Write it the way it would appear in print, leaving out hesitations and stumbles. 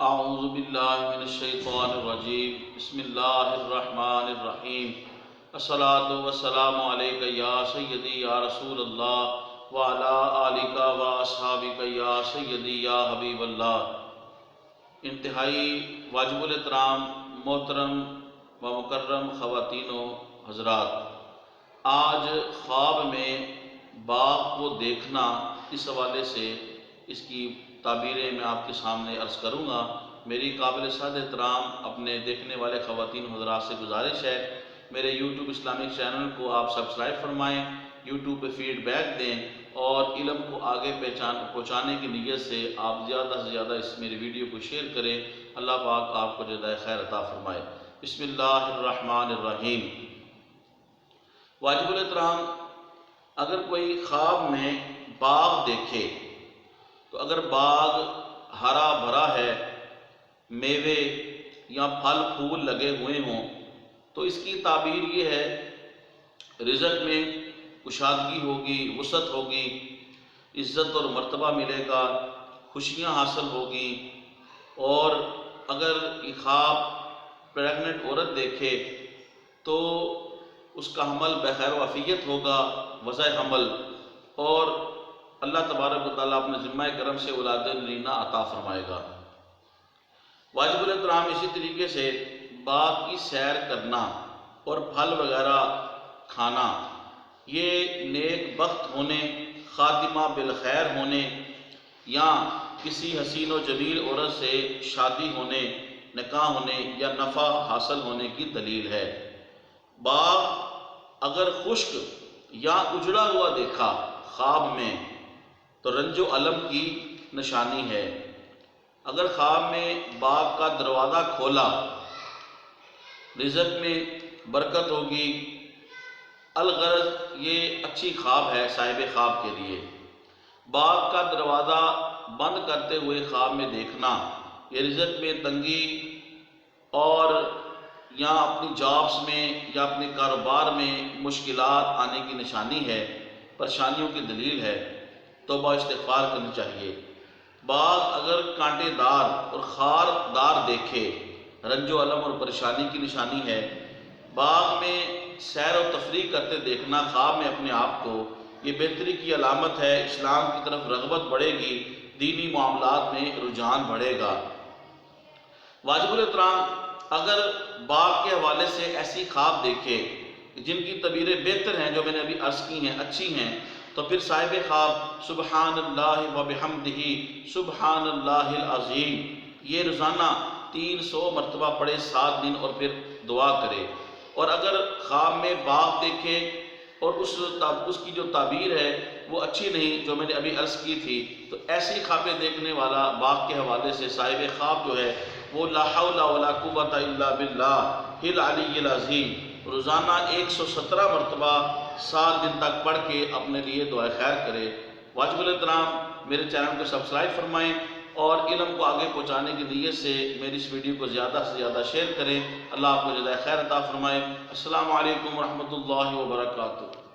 اعوذ باللہ من الشیطان الرجیم بسم اللہ الرحمن الرحیم الصلاۃ والسلام علیک یا سیدی یا رسول اللہ وعلی آلک و اصحابک یا سیدی یا حبیب اللہ۔ انتہائی واجب الاحترام محترم و مکرم خواتین و حضرات، آج خواب میں باغ کو دیکھنا، اس حوالے سے اس کی تعبیریں میں آپ کے سامنے عرض کروں گا۔ میری قابل صد احترام اپنے دیکھنے والے خواتین حضرات سے گزارش ہے، میرے یوٹیوب اسلامک چینل کو آپ سبسکرائب فرمائیں، یوٹیوب پہ فیڈ بیک دیں اور علم کو آگے پہنچانے کی نیت سے آپ زیادہ سے زیادہ اس میری ویڈیو کو شیئر کریں۔ اللہ پاک آپ کو جزائے خیر عطا فرمائے۔ بسم اللہ الرحمن الرحیم۔ واجب الاحترام، اگر کوئی خواب میں باغ دیکھے تو اگر باغ ہرا بھرا ہے، میوے یا پھل پھول لگے ہوئے ہوں، تو اس کی تعبیر یہ ہے رزق میں کشادگی ہوگی، وسعت ہوگی، عزت اور مرتبہ ملے گا، خوشیاں حاصل ہوگی۔ اور اگر یہ خواب پریگننٹ عورت دیکھے تو اس کا حمل بخیر و عافیت ہوگا، وضع حمل، اور اللہ تبارک و تعالیٰ اپنے ذمہ کرم سے اولاد نرینہ عطا فرمائے گا۔ واجب الاحترام، اسی طریقے سے باغ کی سیر کرنا اور پھل وغیرہ کھانا، یہ نیک بخت ہونے، خاتمہ بالخیر ہونے، یا کسی حسین و جمیل عورت سے شادی ہونے، نکاح ہونے یا نفع حاصل ہونے کی دلیل ہے۔ باغ اگر خشک یا اجڑا ہوا دیکھا خواب میں تو رنج و الم کی نشانی ہے۔ اگر خواب میں باغ کا دروازہ کھولا، رزق میں برکت ہوگی۔ الغرض یہ اچھی خواب ہے صاحب خواب کے لیے۔ باغ کا دروازہ بند کرتے ہوئے خواب میں دیکھنا، یہ رزق میں تنگی اور یا اپنی جابس میں یا اپنے کاروبار میں مشکلات آنے کی نشانی ہے، پریشانیوں کی دلیل ہے۔ توبہ استغفار کرنی چاہیے۔ باغ اگر کانٹے دار اور خار دار دیکھے، رنج و الم اور پریشانی کی نشانی ہے۔ باغ میں سیر و تفریح کرتے دیکھنا خواب میں اپنے آپ کو، یہ بہتری کی علامت ہے، اسلام کی طرف رغبت بڑھے گی، دینی معاملات میں رجحان بڑھے گا۔ واجب الاحترام، اگر باغ کے حوالے سے ایسی خواب دیکھے جن کی تعبیریں بہتر ہیں، جو میں نے ابھی عرض کی ہیں، اچھی ہیں، تو پھر صاحب خواب سبحان اللہ و بحمدہ سبحان اللہ العظیم یہ روزانہ 300 مرتبہ پڑھے 7 دن، اور پھر دعا کرے۔ اور اگر خواب میں باغ دیکھے اور اس کی جو تعبیر ہے وہ اچھی نہیں، جو میں نے ابھی عرض کی تھی، تو ایسی خوابیں دیکھنے والا باغ کے حوالے سے صاحب خواب جو ہے وہ لا حول ولا قوت الا باللہ العلی العظیم روزانہ 117 مرتبہ 7 دن تک پڑھ کے اپنے لیے دعائے خیر کرے۔ واجب الاحترام، میرے چینل کو سبسکرائب فرمائیں اور علم کو آگے پہنچانے کی نیت سے میری اس ویڈیو کو زیادہ سے زیادہ شیئر کریں۔ اللہ آپ کو جزائے خیر عطا فرمائے۔ السلام علیکم ورحمۃ اللہ وبرکاتہ۔